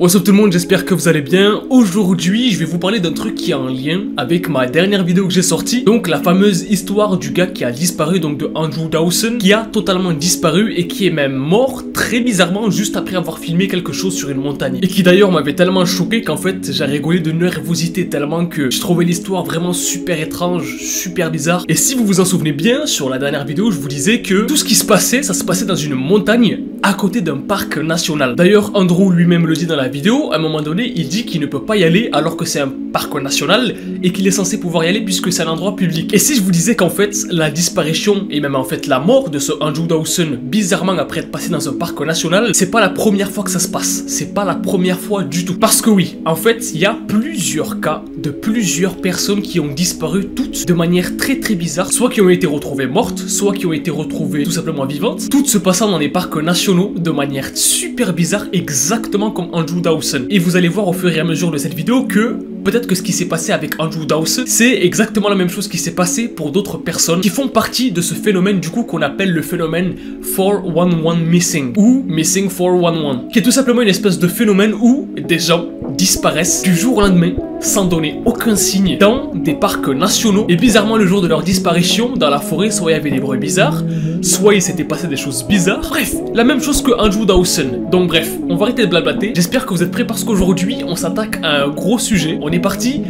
What's up tout le monde, j'espère que vous allez bien. Aujourd'hui, je vais vous parler d'un truc qui est en lien avec ma dernière vidéo que j'ai sortie. Donc la fameuse histoire du gars qui a disparu, donc de Andrew Dawson, qui a totalement disparu et qui est même mort très bizarrement juste après avoir filmé quelque chose sur une montagne. Et qui d'ailleurs m'avait tellement choqué qu'en fait j'ai rigolé de nervosité tellement que je trouvais l'histoire vraiment super étrange, super bizarre. Et si vous vous en souvenez bien, sur la dernière vidéo, je vous disais que tout ce qui se passait, ça se passait dans une montagne à côté d'un parc national. D'ailleurs, Andrew lui-même le dit dans la vidéo, à un moment donné, il dit qu'il ne peut pas y aller alors que c'est un parc national et qu'il est censé pouvoir y aller puisque c'est un endroit public. Et si je vous disais qu'en fait, la disparition et même en fait la mort de ce Andrew Dawson, bizarrement après être passé dans un parc national, c'est pas la première fois que ça se passe. C'est pas la première fois du tout. Parce que oui, en fait, il y a plusieurs cas de plusieurs personnes qui ont disparu toutes de manière très bizarre, soit qui ont été retrouvées mortes, soit qui ont été retrouvées tout simplement vivantes, toutes se passant dans les parcs nationaux de manière super bizarre, exactement comme Andrew Dawson. Et vous allez voir au fur et à mesure de cette vidéo que peut-être que ce qui s'est passé avec Andrew Dawson, c'est exactement la même chose qui s'est passé pour d'autres personnes qui font partie de ce phénomène du coup qu'on appelle le phénomène 411 missing ou missing 411, qui est tout simplement une espèce de phénomène où des gens disparaissent du jour au lendemain sans donner aucun signe dans des parcs nationaux. Et bizarrement, le jour de leur disparition dans la forêt, soit il y avait des bruits bizarres, soit il s'était passé des choses bizarres. Bref, la même chose que Andrew Dawson. Donc bref, on va arrêter de blablater. J'espère que vous êtes prêts parce qu'aujourd'hui on s'attaque à un gros sujet. On est parti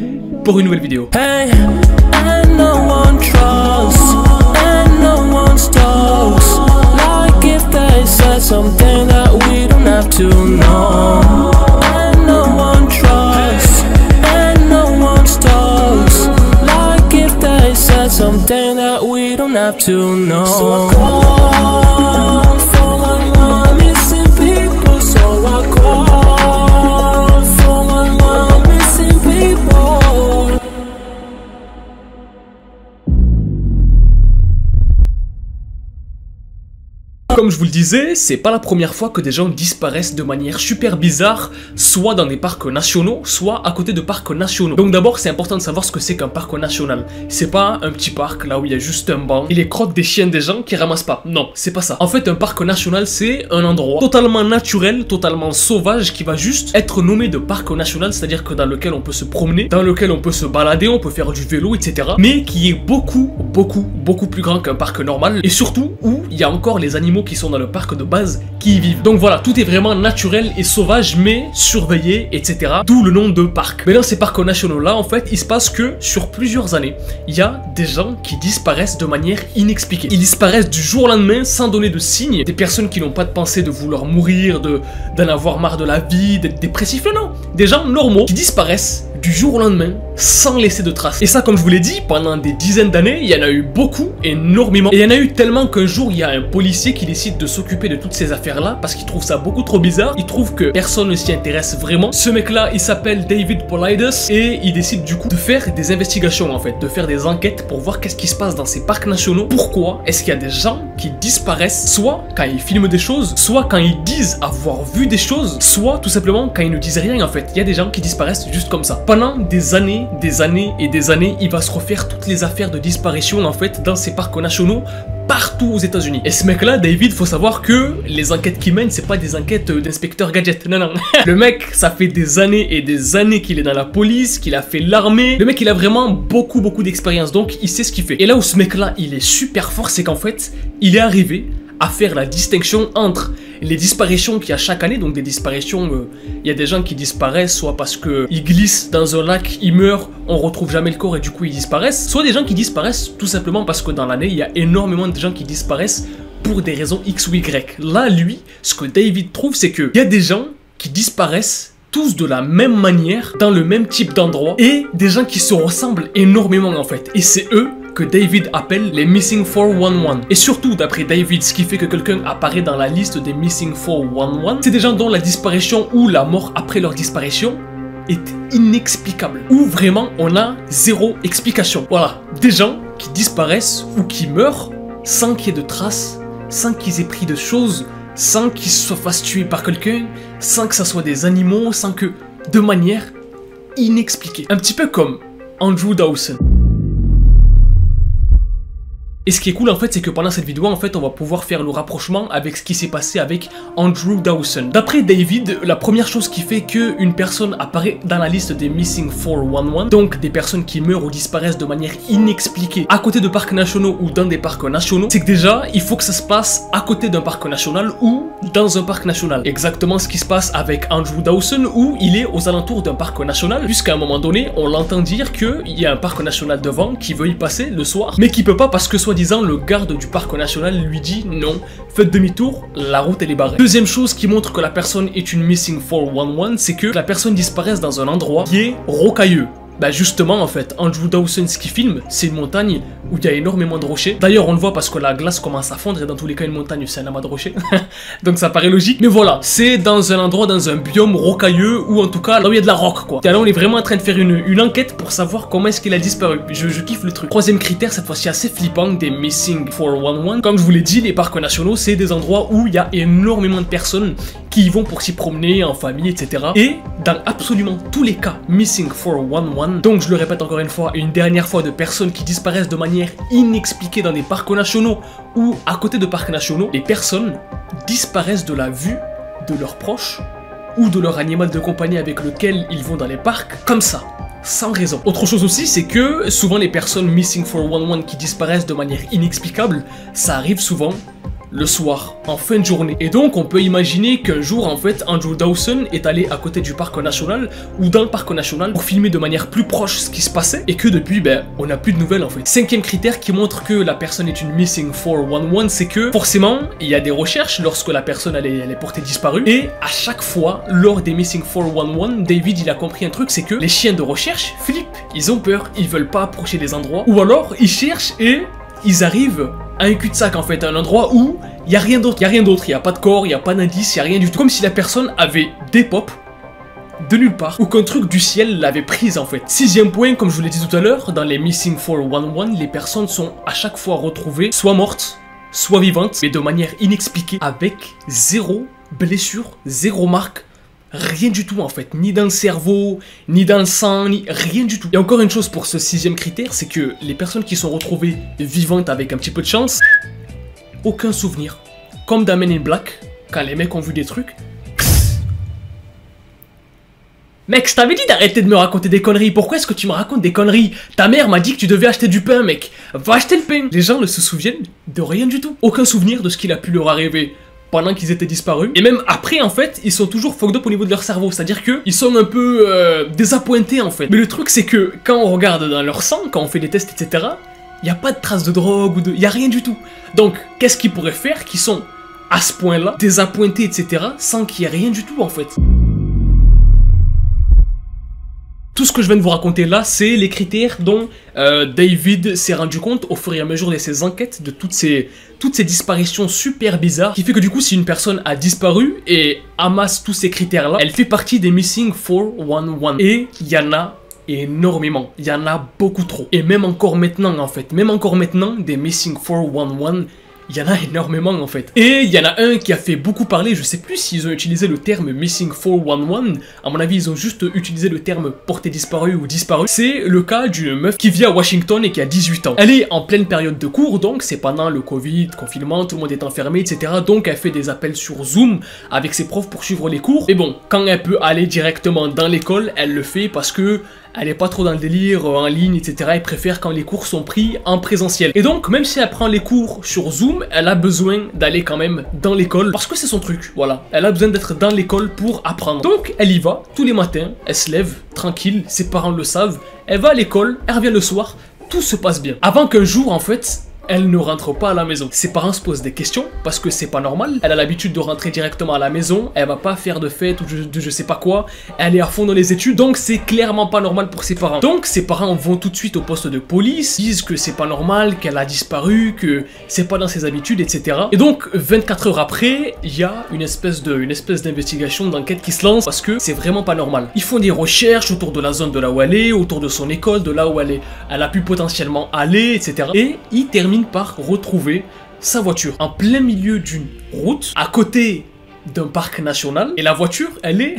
pour une nouvelle vidéo. Hey, and no one trusts, and no one stalks. Like if they said something that we don't have to know. And no one trusts, and no one stalks. Like if they said something that we don't have to know. So I call for my missing people. So I call for my missing people. Comme je vous le disais, c'est pas la première fois que des gens disparaissent de manière super bizarre, soit dans des parcs nationaux, soit à côté de parcs nationaux. Donc d'abord, c'est important de savoir ce que c'est qu'un parc national. C'est pas un petit parc là où il y a juste un banc et les crottes des chiens des gens qui ramassent pas. Non, c'est pas ça. En fait, un parc national, c'est un endroit totalement naturel, totalement sauvage qui va juste être nommé de parc national, c'est-à-dire que dans lequel on peut se promener, dans lequel on peut se balader, on peut faire du vélo, etc. Mais qui est beaucoup plus grand qu'un parc normal et surtout où il y a encore les animaux qui sont dans le parc de base qui y vivent. Donc voilà, tout est vraiment naturel et sauvage mais surveillé, etc. D'où le nom de parc. Mais dans ces parcs nationaux là, en fait, il se passe que sur plusieurs années, il y a des gens qui disparaissent de manière inexpliquée. Ils disparaissent du jour au lendemain sans donner de signes. Des personnes qui n'ont pas de pensée de vouloir mourir, d'en avoir marre de la vie, d'être dépressifs, non. Des gens normaux qui disparaissent du jour au lendemain sans laisser de traces. Et ça, comme je vous l'ai dit, pendant des dizaines d'années, il y en a eu beaucoup, énormément. Et il y en a eu tellement qu'un jour, il y a un policier qui décide de s'occuper de toutes ces affaires-là parce qu'il trouve ça beaucoup trop bizarre. Il trouve que personne ne s'y intéresse vraiment. Ce mec-là, il s'appelle David Paulides et il décide du coup de faire des investigations en fait, de faire des enquêtes pour voir qu'est-ce qui se passe dans ces parcs nationaux. Pourquoi est-ce qu'il y a des gens qui disparaissent, soit quand ils filment des choses, soit quand ils disent avoir vu des choses, soit tout simplement quand ils ne disent rien en fait. Il y a des gens qui disparaissent juste comme ça. Pendant des années et des années, il va se refaire toutes les affaires de disparition en fait dans ces parcs nationaux partout aux États-Unis. Et ce mec-là, David, faut savoir que les enquêtes qu'il mène, c'est pas des enquêtes d'inspecteur gadget. Non, non. Le mec, ça fait des années et des années qu'il est dans la police, qu'il a fait l'armée. Le mec, il a vraiment beaucoup d'expérience, donc il sait ce qu'il fait. Et là où ce mec-là, il est super fort, c'est qu'en fait, il est arrivé à faire la distinction entre les disparitions qu'il y a chaque année, donc des disparitions, il y a des gens qui disparaissent soit parce qu'ils glissent dans un lac, ils meurent, on retrouve jamais le corps et du coup ils disparaissent, soit des gens qui disparaissent tout simplement parce que dans l'année, il y a énormément de gens qui disparaissent pour des raisons X ou Y. Là, lui, ce que David trouve, c'est qu'il y a des gens qui disparaissent tous de la même manière, dans le même type d'endroit, et des gens qui se ressemblent énormément en fait. Et c'est eux que David appelle les Missing 411. Et surtout, d'après David, ce qui fait que quelqu'un apparaît dans la liste des Missing 411, c'est des gens dont la disparition ou la mort après leur disparition est inexplicable. Ou vraiment, on a zéro explication. Voilà, des gens qui disparaissent ou qui meurent sans qu'il y ait de traces, sans qu'ils aient pris de choses, sans qu'ils se fassent tuer par quelqu'un, sans que ça soit des animaux, sans que... de manière inexpliquée. Un petit peu comme Andrew Dawson. Et ce qui est cool en fait, c'est que pendant cette vidéo, en fait, on va pouvoir faire le rapprochement avec ce qui s'est passé avec Andrew Dawson. D'après David, la première chose qui fait qu'une personne apparaît dans la liste des Missing 411, donc des personnes qui meurent ou disparaissent de manière inexpliquée à côté de parcs nationaux ou dans des parcs nationaux, c'est que déjà, il faut que ça se passe à côté d'un parc national ou dans un parc national. Exactement ce qui se passe avec Andrew Dawson, où il est aux alentours d'un parc national, puisqu'à un moment donné, on l'entend dire qu'il y a un parc national devant qui veut y passer le soir, mais qui peut pas parce que soi-disant le garde du parc national lui dit non, faites demi-tour, la route elle est barrée. Deuxième chose qui montre que la personne est une Missing 411, c'est que la personne disparaisse dans un endroit qui est rocailleux. Bah justement en fait, Andrew Dawson ce qu'il filme, c'est une montagne où il y a énormément de rochers. D'ailleurs on le voit parce que la glace commence à fondre et dans tous les cas une montagne c'est un amas de rochers. Donc ça paraît logique. Mais voilà, c'est dans un endroit, dans un biome rocailleux ou en tout cas là où il y a de la roque quoi. Et là on est vraiment en train de faire une enquête pour savoir comment est-ce qu'il a disparu. Je kiffe le truc. Troisième critère, cette fois-ci assez flippant des Missing 411. Comme je vous l'ai dit, les parcs nationaux c'est des endroits où il y a énormément de personnes qui y vont pour s'y promener en famille etc. Et dans absolument tous les cas Missing 411, donc je le répète encore une fois, une dernière fois, de personnes qui disparaissent de manière inexpliquée dans des parcs nationaux ou à côté de parcs nationaux, les personnes disparaissent de la vue de leurs proches ou de leur animal de compagnie avec lequel ils vont dans les parcs, comme ça, sans raison. Autre chose aussi, c'est que souvent les personnes Missing 411 qui disparaissent de manière inexplicable, ça arrive souvent le soir, en fin de journée. Et donc on peut imaginer qu'un jour en fait Andrew Dawson est allé à côté du parc national ou dans le parc national pour filmer de manière plus proche ce qui se passait et que depuis ben on n'a plus de nouvelles en fait. Cinquième critère qui montre que la personne est une Missing 411, c'est que forcément il y a des recherches lorsque la personne elle est portée disparue et à chaque fois lors des Missing 411, David il a compris un truc, c'est que les chiens de recherche flippent, ils ont peur, ils veulent pas approcher les endroits ou alors ils cherchent et ils arrivent à un cul-de-sac en fait, à un endroit où il n'y a rien d'autre, il n'y a pas de corps, il n'y a pas d'indice, il n'y a rien du tout. Comme si la personne avait des pop de nulle part, ou qu'un truc du ciel l'avait prise en fait. Sixième point, comme je vous l'ai dit tout à l'heure, dans les Missing 411, les personnes sont à chaque fois retrouvées, soit mortes, soit vivantes, mais de manière inexpliquée, avec zéro blessure, zéro marque, rien du tout en fait, ni dans le cerveau, ni dans le sang, ni rien du tout. Et encore une chose pour ce sixième critère, c'est que les personnes qui sont retrouvées vivantes avec un petit peu de chance, aucun souvenir. Comme dans Men in Black, quand les mecs ont vu des trucs. Mec, je t'avais dit d'arrêter de me raconter des conneries, pourquoi est-ce que tu me racontes des conneries? Ta mère m'a dit que tu devais acheter du pain mec, va acheter le pain. Les gens ne se souviennent de rien du tout, aucun souvenir de ce qu'il a pu leur arriver pendant qu'ils étaient disparus. Et même après, en fait, ils sont toujours fucked up au niveau de leur cerveau. C'est-à-dire qu'ils sont un peu désappointés, en fait. Mais le truc, c'est que quand on regarde dans leur sang, quand on fait des tests, etc., il n'y a pas de traces de drogue ou de... Il n'y a rien du tout. Donc, qu'est-ce qu'ils pourraient faire qu'ils sont à ce point-là, désappointés, etc., sans qu'il y ait rien du tout, en fait. Tout ce que je viens de vous raconter là, c'est les critères dont David s'est rendu compte au fur et à mesure de ses enquêtes, de toutes ces disparitions super bizarres, qui fait que du coup, si une personne a disparu et amasse tous ces critères-là, elle fait partie des Missing 411. Et il y en a énormément, il y en a beaucoup trop. Et même encore maintenant, en fait, des Missing 411, il y en a énormément en fait. Et il y en a un qui a fait beaucoup parler, je sais plus s'ils ont utilisé le terme Missing 411, à mon avis ils ont juste utilisé le terme portée disparue ou disparue. C'est le cas d'une meuf qui vit à Washington et qui a 18 ans. Elle est en pleine période de cours, donc c'est pendant le Covid, confinement, tout le monde est enfermé, etc. Donc elle fait des appels sur Zoom avec ses profs pour suivre les cours. Mais bon, quand elle peut aller directement dans l'école, elle le fait parce que elle est pas trop dans le délire en ligne, etc. Elle préfère quand les cours sont pris en présentiel. Et donc, même si elle prend les cours sur Zoom, elle a besoin d'aller quand même dans l'école parce que c'est son truc, voilà. Elle a besoin d'être dans l'école pour apprendre. Donc, elle y va tous les matins, elle se lève, tranquille, ses parents le savent, elle va à l'école, elle revient le soir, tout se passe bien. Avant qu'un jour, en fait, elle ne rentre pas à la maison. Ses parents se posent des questions parce que c'est pas normal. Elle a l'habitude de rentrer directement à la maison. Elle va pas faire de fête ou de je sais pas quoi. Elle est à fond dans les études. Donc c'est clairement pas normal pour ses parents. Donc ses parents vont tout de suite au poste de police. Disent que c'est pas normal, qu'elle a disparu, que c'est pas dans ses habitudes, etc. Et donc 24 heures après, il y a une espèce d'investigation, d'enquête qui se lance parce que c'est vraiment pas normal. Ils font des recherches autour de la zone de là où elle est, autour de son école, de là où elle a pu potentiellement aller, etc. Et ils terminent par retrouver sa voiture en plein milieu d'une route, à côté d'un parc national, et la voiture, elle est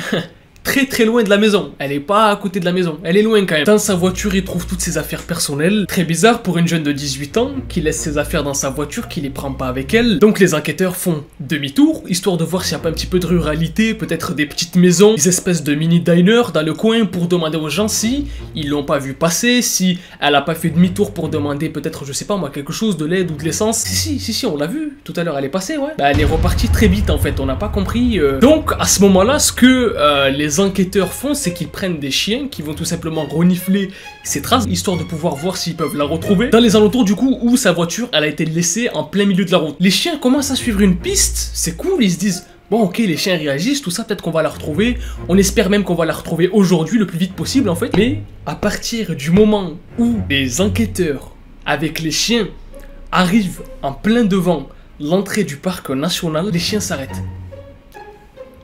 très très loin de la maison. Elle est pas à côté de la maison, elle est loin quand même. Dans sa voiture, il trouve toutes ses affaires personnelles. Très bizarre pour une jeune de 18 ans qui laisse ses affaires dans sa voiture, qui les prend pas avec elle. Donc les enquêteurs font demi-tour, histoire de voir s'il y a pas un petit peu de ruralité, peut-être des petites maisons, des espèces de mini-diners dans le coin pour demander aux gens si ils l'ont pas vu passer, si elle a pas fait demi-tour pour demander peut-être, je sais pas moi, quelque chose, de l'aide ou de l'essence. Si, on l'a vu. Tout à l'heure, elle est passée, ouais. Bah, elle est repartie très vite en fait, on n'a pas compris. Donc à ce moment-là, ce que les enquêteurs font, c'est qu'ils prennent des chiens qui vont tout simplement renifler ses traces, histoire de pouvoir voir s'ils peuvent la retrouver dans les alentours du coup où sa voiture elle a été laissée en plein milieu de la route. Les chiens commencent à suivre une piste, c'est cool, ils se disent bon ok, les chiens réagissent, tout ça, peut-être qu'on va la retrouver, on espère même qu'on va la retrouver aujourd'hui le plus vite possible en fait. Mais à partir du moment où les enquêteurs avec les chiens arrivent en plein devant l'entrée du parc national, les chiens s'arrêtent.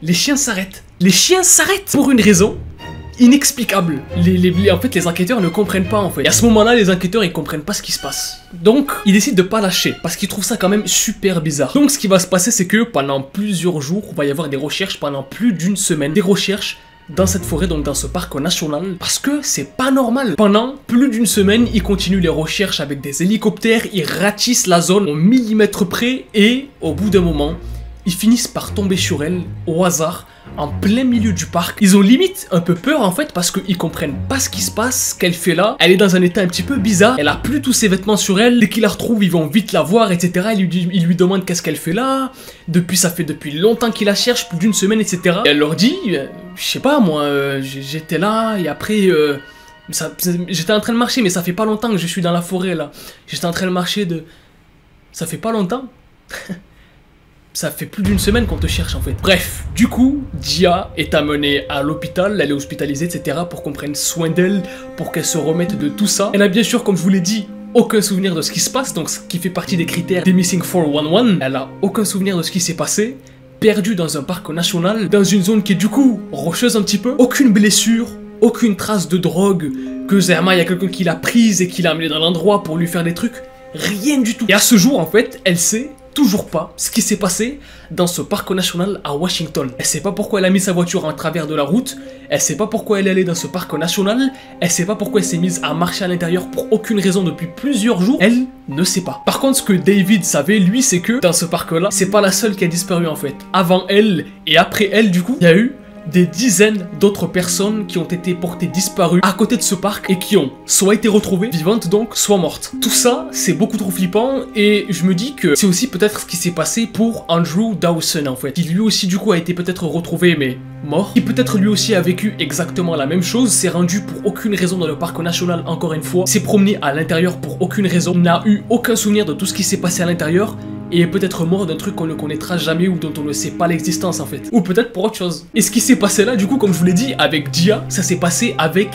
Les chiens s'arrêtent. Les chiens s'arrêtent pour une raison inexplicable. En fait, les enquêteurs ne comprennent pas en fait. Et à ce moment-là, les enquêteurs ils comprennent pas ce qui se passe. Donc, ils décident de pas lâcher parce qu'ils trouvent ça quand même super bizarre. Donc, ce qui va se passer, c'est que pendant plusieurs jours, il va y avoir des recherches pendant plus d'une semaine. Des recherches dans cette forêt, donc dans ce parc national, parce que c'est pas normal. Pendant plus d'une semaine, ils continuent les recherches avec des hélicoptères, ils ratissent la zone au millimètre près et au bout d'un moment, ils finissent par tomber sur elle au hasard en plein milieu du parc. Ils ont limite un peu peur en fait parce qu'ils comprennent pas ce qui se passe, ce qu'elle fait là. Elle est dans un état un petit peu bizarre, elle a plus tous ses vêtements sur elle. Dès qu'ils la retrouvent, ils vont vite la voir, etc. Ils lui demandent qu'est-ce qu'elle fait là. Ça fait depuis longtemps qu'ils la cherchent, plus d'une semaine, etc. Et elle leur dit, je sais pas moi, j'étais là et après... j'étais en train de marcher, mais ça fait pas longtemps que je suis dans la forêt là. J'étais en train de marcher de... Ça fait pas longtemps. Ça fait plus d'une semaine qu'on te cherche en fait. Bref, du coup, Dia est amenée à l'hôpital, elle est hospitalisée, etc. pour qu'on prenne soin d'elle, pour qu'elle se remette de tout ça. Elle a bien sûr, comme je vous l'ai dit, aucun souvenir de ce qui se passe, donc ce qui fait partie des critères des Missing 411. Elle a aucun souvenir de ce qui s'est passé. Perdue dans un parc national, dans une zone qui est du coup rocheuse un petit peu. Aucune blessure, aucune trace de drogue, que Zerma, il y a quelqu'un qui l'a prise et qui l'a amenée dans l'endroit pour lui faire des trucs. Rien du tout. Et à ce jour, en fait, elle sait toujours pas ce qui s'est passé dans ce parc national à Washington. Elle sait pas pourquoi elle a mis sa voiture en travers de la route, elle sait pas pourquoi elle est allée dans ce parc national, elle sait pas pourquoi elle s'est mise à marcher à l'intérieur pour aucune raison depuis plusieurs jours, elle ne sait pas. Par contre, ce que David savait, lui, c'est que dans ce parc-là, c'est pas la seule qui a disparu en fait. Avant elle et après elle, du coup, il y a eu des dizaines d'autres personnes qui ont été portées disparues à côté de ce parc et qui ont soit été retrouvées vivantes donc, soit mortes. Tout ça, c'est beaucoup trop flippant et je me dis que c'est aussi peut-être ce qui s'est passé pour Andrew Dawson en fait. Qui lui aussi du coup a été peut-être retrouvé mais mort. Qui peut-être lui aussi a vécu exactement la même chose, s'est rendu pour aucune raison dans le parc national encore une fois, s'est promené à l'intérieur pour aucune raison, n'a eu aucun souvenir de tout ce qui s'est passé à l'intérieur et est peut-être mort d'un truc qu'on ne connaîtra jamais ou dont on ne sait pas l'existence en fait. Ou peut-être pour autre chose. Et ce qui s'est passé là, du coup, comme je vous l'ai dit, avec Dia, ça s'est passé avec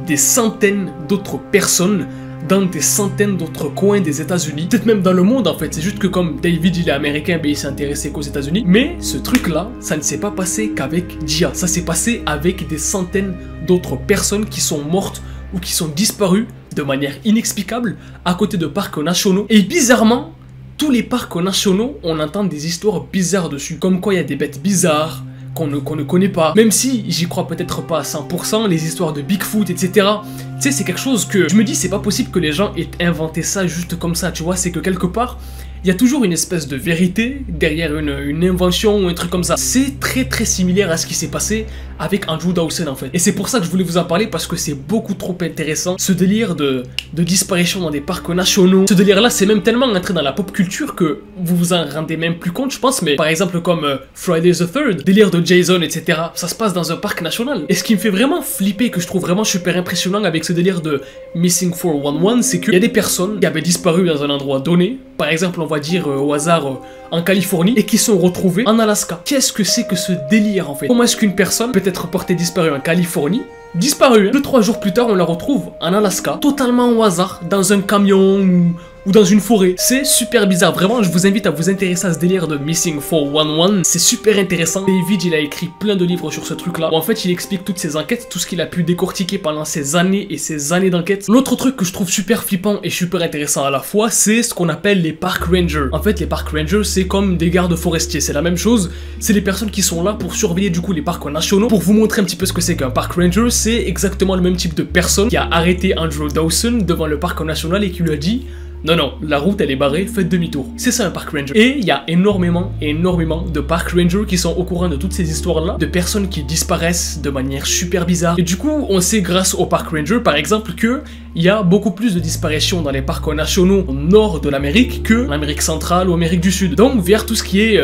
des centaines d'autres personnes dans des centaines d'autres coins des États-Unis, peut-être même dans le monde en fait. C'est juste que comme David il est américain, ben, il s'est intéressé qu'aux États-Unis. Mais ce truc-là, ça ne s'est pas passé qu'avec Dia. Ça s'est passé avec des centaines d'autres personnes qui sont mortes ou qui sont disparues de manière inexplicable à côté de parcs nationaux. Et bizarrement, tous les parcs nationaux, on entend des histoires bizarres dessus. Comme quoi il y a des bêtes bizarres qu'on ne connaît pas. Même si j'y crois peut-être pas à 100%, les histoires de Bigfoot, etc. Tu sais, c'est quelque chose que je me dis, c'est pas possible que les gens aient inventé ça juste comme ça, tu vois. C'est que quelque part, il y a toujours une espèce de vérité derrière une invention ou un truc comme ça. C'est très similaire à ce qui s'est passé avec Andrew Dawson en fait. Et c'est pour ça que je voulais vous en parler parce que c'est beaucoup trop intéressant. Ce délire de disparition dans des parcs nationaux. Ce délire là c'est même tellement entré dans la pop culture que vous vous en rendez même plus compte je pense. Mais par exemple comme Friday the 3rd, délire de Jason etc. Ça se passe dans un parc national. Et ce qui me fait vraiment flipper, que je trouve vraiment super impressionnant avec ce délire de Missing 411, c'est qu'il y a des personnes qui avaient disparu dans un endroit donné. Par exemple on va dire au hasard en Californie et qui sont retrouvés en Alaska. Qu'est-ce que c'est que ce délire en fait? Comment est-ce qu'une personne peut être portée disparue en Californie, disparue, 2-3 jours plus tard on la retrouve en Alaska, totalement au hasard, dans un camion ou dans une forêt. C'est super bizarre, vraiment je vous invite à vous intéresser à ce délire de Missing 411, c'est super intéressant. David il a écrit plein de livres sur ce truc là, où en fait il explique toutes ses enquêtes, tout ce qu'il a pu décortiquer pendant ces années et ces années d'enquête. L'autre truc que je trouve super flippant et super intéressant à la fois, c'est ce qu'on appelle les park rangers. En fait les park rangers c'est comme des gardes forestiers, c'est la même chose, c'est les personnes qui sont là pour surveiller du coup les parcs nationaux. Pour vous montrer un petit peu ce que c'est qu'un park ranger, c'est exactement le même type de personne qui a arrêté Andrew Dawson devant le parc national et qui lui a dit non, non, la route elle est barrée, faites demi-tour. C'est ça un park ranger. Et il y a énormément de park rangers qui sont au courant de toutes ces histoires-là, de personnes qui disparaissent de manière super bizarre. Et du coup, on sait grâce aux park rangers, par exemple, que il y a beaucoup plus de disparitions dans les parcs nationaux au nord de l'Amérique que en Amérique centrale ou Amérique du Sud. Donc vers tout ce qui est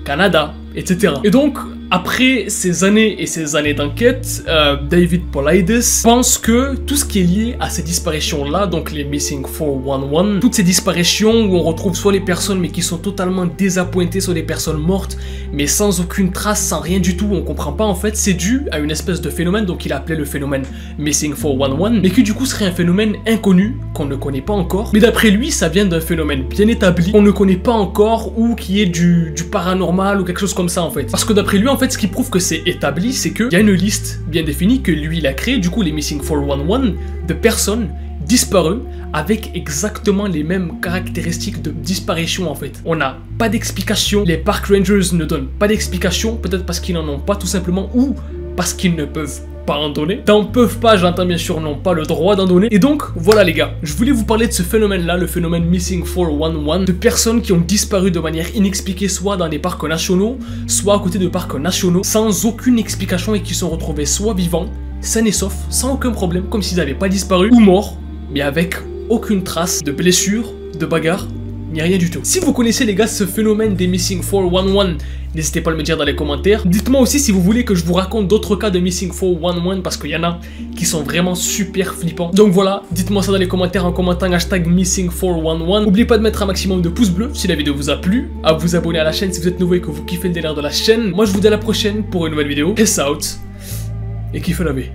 Canada, etc. Et donc, après ces années et ces années d'enquête, David Paulides pense que tout ce qui est lié à ces disparitions-là, donc les Missing 411, toutes ces disparitions où on retrouve soit les personnes mais qui sont totalement désappointées, soit des personnes mortes, mais sans aucune trace, sans rien du tout, on comprend pas en fait, c'est dû à une espèce de phénomène, donc il a appelé le phénomène Missing 411, mais qui du coup serait un phénomène inconnu, qu'on ne connaît pas encore, mais d'après lui, ça vient d'un phénomène bien établi, qu'on ne connaît pas encore, ou qui est du paranormal, ou quelque chose comme ça en fait. Parce que d'après lui, en fait, ce qui prouve que c'est établi, c'est qu'il y a une liste bien définie que lui, il a créée, du coup, les Missing 411, de personnes disparues avec exactement les mêmes caractéristiques de disparition en fait. On n'a pas d'explication, les park rangers ne donnent pas d'explication, peut-être parce qu'ils n'en ont pas tout simplement, ou parce qu'ils ne peuvent pas en donner. N'en peuvent pas, j'entends bien sûr, n'ont pas le droit d'en donner. Et donc, voilà les gars, je voulais vous parler de ce phénomène-là, le phénomène Missing 411, de personnes qui ont disparu de manière inexpliquée, soit dans des parcs nationaux, soit à côté de parcs nationaux, sans aucune explication et qui sont retrouvés soit vivants, sains et saufs, sans aucun problème, comme s'ils n'avaient pas disparu, ou morts, mais avec aucune trace de blessure, de bagarre, ni rien du tout. Si vous connaissez les gars ce phénomène des Missing 411, n'hésitez pas à le me dire dans les commentaires. Dites-moi aussi si vous voulez que je vous raconte d'autres cas de Missing 411 parce qu'il y en a qui sont vraiment super flippants. Donc voilà, dites-moi ça dans les commentaires en commentant hashtag Missing 411. N'oubliez pas de mettre un maximum de pouces bleus si la vidéo vous a plu, à vous abonner à la chaîne si vous êtes nouveau et que vous kiffez le délire de la chaîne. Moi je vous dis à la prochaine pour une nouvelle vidéo. Peace out et kiffez la vie.